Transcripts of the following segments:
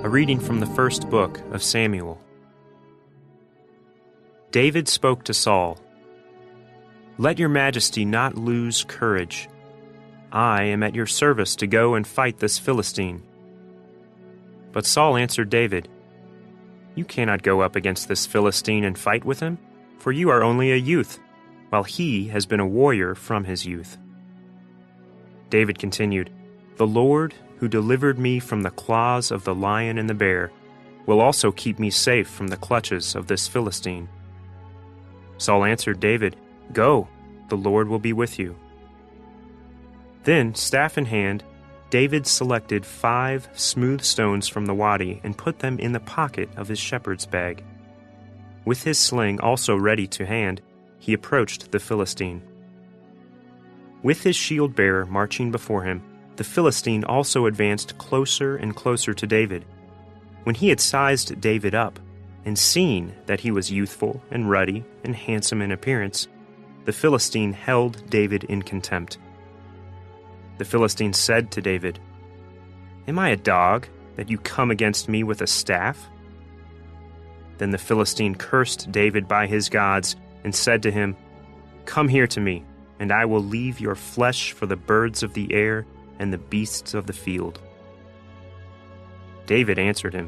A reading from the first book of Samuel. David spoke to Saul, "Let your majesty not lose courage. I am at your service to go and fight this Philistine." But Saul answered David, "You cannot go up against this Philistine and fight with him, for you are only a youth, while he has been a warrior from his youth." David continued, "The Lord, who delivered me from the claws of the lion and the bear, will also keep me safe from the clutches of this Philistine." Saul answered David, "Go, the Lord will be with you." Then, staff in hand, David selected 5 smooth stones from the wadi and put them in the pocket of his shepherd's bag. With his sling also ready to hand, he approached the Philistine. With his shield-bearer marching before him, the Philistine also advanced closer and closer to David. When he had sized David up and seen that he was youthful and ruddy and handsome in appearance, the Philistine held David in contempt. The Philistine said to David, "Am I a dog that you come against me with a staff?" Then the Philistine cursed David by his gods and said to him, "Come here to me, and I will leave your flesh for the birds of the air and the beasts of the field." David answered him,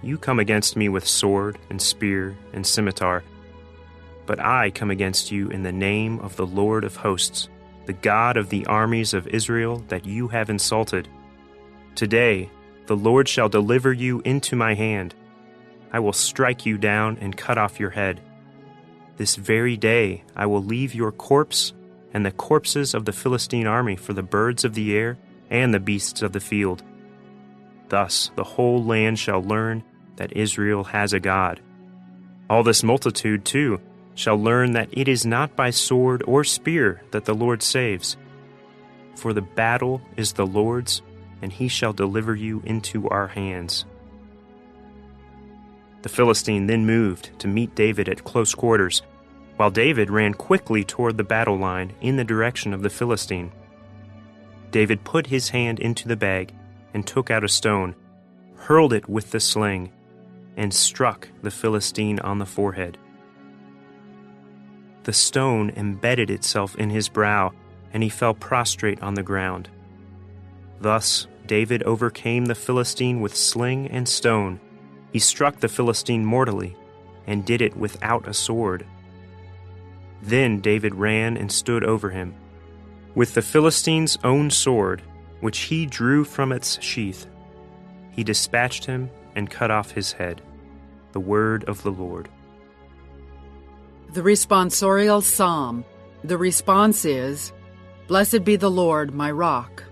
"You come against me with sword and spear and scimitar, but I come against you in the name of the Lord of hosts, the God of the armies of Israel that you have insulted. Today the Lord shall deliver you into my hand. I will strike you down and cut off your head. This very day I will leave your corpse and the corpses of the Philistine army for the birds of the air and the beasts of the field. Thus the whole land shall learn that Israel has a God. All this multitude, too, shall learn that it is not by sword or spear that the Lord saves. For the battle is the Lord's, and he shall deliver you into our hands." The Philistine then moved to meet David at close quarters, while David ran quickly toward the battle line in the direction of the Philistine. David put his hand into the bag and took out a stone, hurled it with the sling, and struck the Philistine on the forehead. The stone embedded itself in his brow, and he fell prostrate on the ground. Thus David overcame the Philistine with sling and stone. He struck the Philistine mortally, and did it without a sword. Then David ran and stood over him. With the Philistine's own sword, which he drew from its sheath, he dispatched him and cut off his head. The word of the Lord. The responsorial psalm. The response is, "Blessed be the Lord, my rock."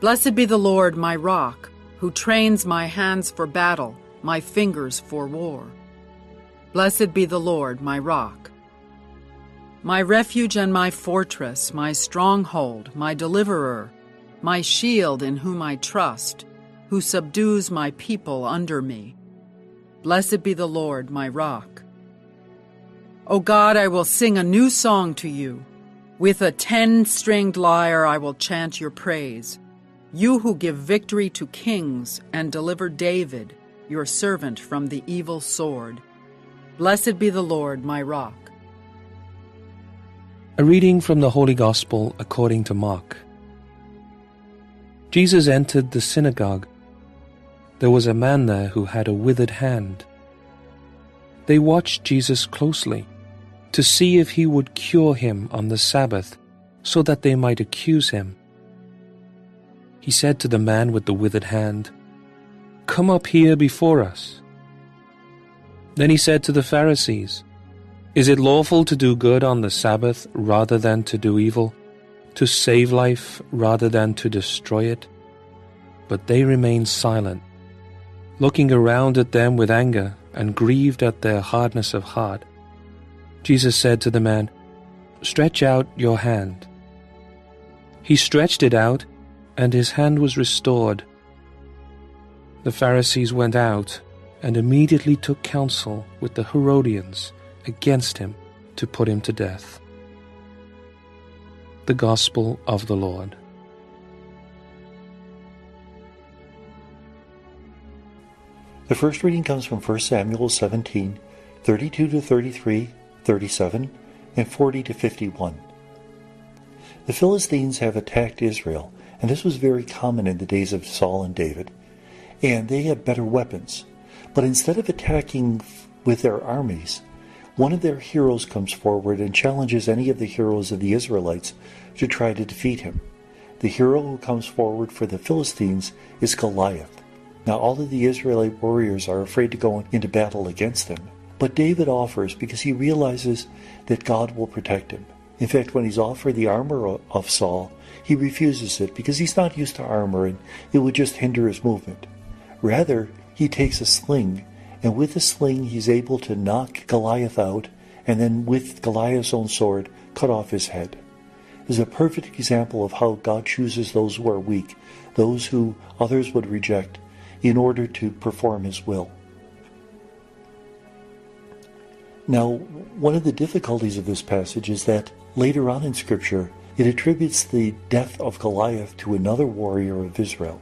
Blessed be the Lord, my rock, who trains my hands for battle, my fingers for war. Blessed be the Lord, my rock. My refuge and my fortress, my stronghold, my deliverer, my shield in whom I trust, who subdues my people under me. Blessed be the Lord, my rock. O God, I will sing a new song to you. With a 10-stringed lyre I will chant your praise. You who give victory to kings and deliver David, your servant, from the evil sword. Blessed be the Lord, my rock. A reading from the Holy Gospel according to Mark. Jesus entered the synagogue. There was a man there who had a withered hand. They watched Jesus closely to see if he would cure him on the Sabbath, so that they might accuse him. He said to the man with the withered hand, "Come up here before us." Then he said to the Pharisees, "Is it lawful to do good on the Sabbath rather than to do evil, to save life rather than to destroy it?" But they remained silent, looking around at them with anger and grieved at their hardness of heart. Jesus said to the man, "Stretch out your hand." He stretched it out, and his hand was restored. The Pharisees went out and immediately took counsel with the Herodians against him to put him to death. The Gospel of the Lord. The first reading comes from 1 Samuel 17, 32 to 33, 37, and 40 to 51. The Philistines have attacked Israel, and this was very common in the days of Saul and David, and they had better weapons. But instead of attacking with their armies, one of their heroes comes forward and challenges any of the heroes of the Israelites to try to defeat him. The hero who comes forward for the Philistines is Goliath. Now all of the Israelite warriors are afraid to go into battle against him, but David offers because he realizes that God will protect him. In fact, when he's offered the armor of Saul, he refuses it because he's not used to armor and it would just hinder his movement. Rather, he takes a sling, and with the sling he's able to knock Goliath out, and then with Goliath's own sword, cut off his head. It is a perfect example of how God chooses those who are weak, those who others would reject, in order to perform his will. Now, one of the difficulties of this passage is that later on in Scripture, it attributes the death of Goliath to another warrior of Israel.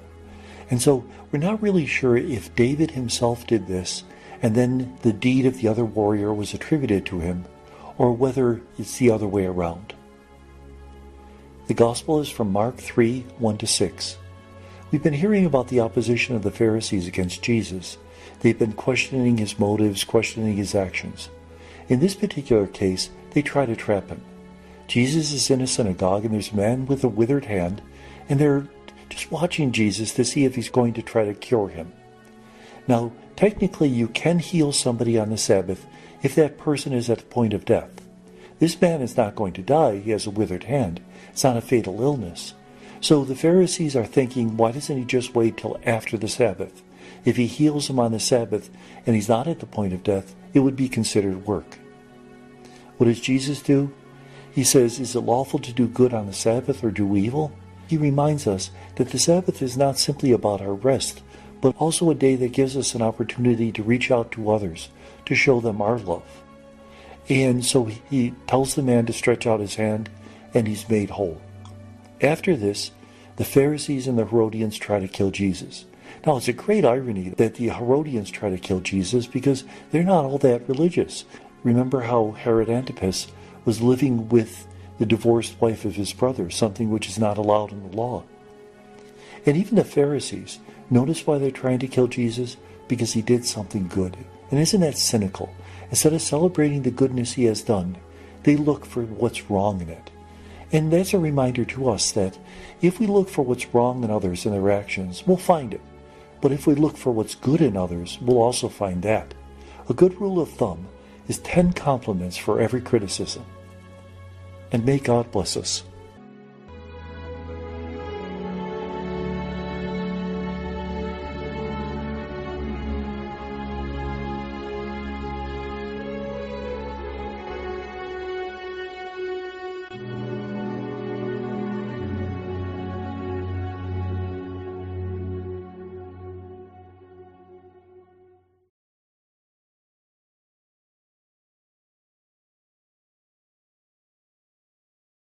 And so we're not really sure if David himself did this, and then the deed of the other warrior was attributed to him, or whether it's the other way around. The Gospel is from Mark 3, 1-6. We've been hearing about the opposition of the Pharisees against Jesus. They've been questioning his motives, questioning his actions. In this particular case, they try to trap him. Jesus is in a synagogue, and there's a man with a withered hand, and they're just watching Jesus to see if he's going to try to cure him. Now, technically, you can heal somebody on the Sabbath if that person is at the point of death. This man is not going to die. He has a withered hand. It's not a fatal illness. So the Pharisees are thinking, why doesn't he just wait till after the Sabbath? If he heals him on the Sabbath and he's not at the point of death, it would be considered work. What does Jesus do? He says, is it lawful to do good on the Sabbath or do evil? He reminds us that the Sabbath is not simply about our rest, but also a day that gives us an opportunity to reach out to others, to show them our love. And so he tells the man to stretch out his hand, and he's made whole. After this, the Pharisees and the Herodians try to kill Jesus. Now, it's a great irony that the Herodians try to kill Jesus because they're not all that religious. Remember how Herod Antipas was living with the divorced wife of his brother, something which is not allowed in the law. And even the Pharisees, notice why they're trying to kill Jesus? Because he did something good. And isn't that cynical? Instead of celebrating the goodness he has done, they look for what's wrong in it. And that's a reminder to us that if we look for what's wrong in others and their actions, we'll find it. But if we look for what's good in others, we'll also find that. A good rule of thumb is 10 compliments for every criticism. And may God bless us.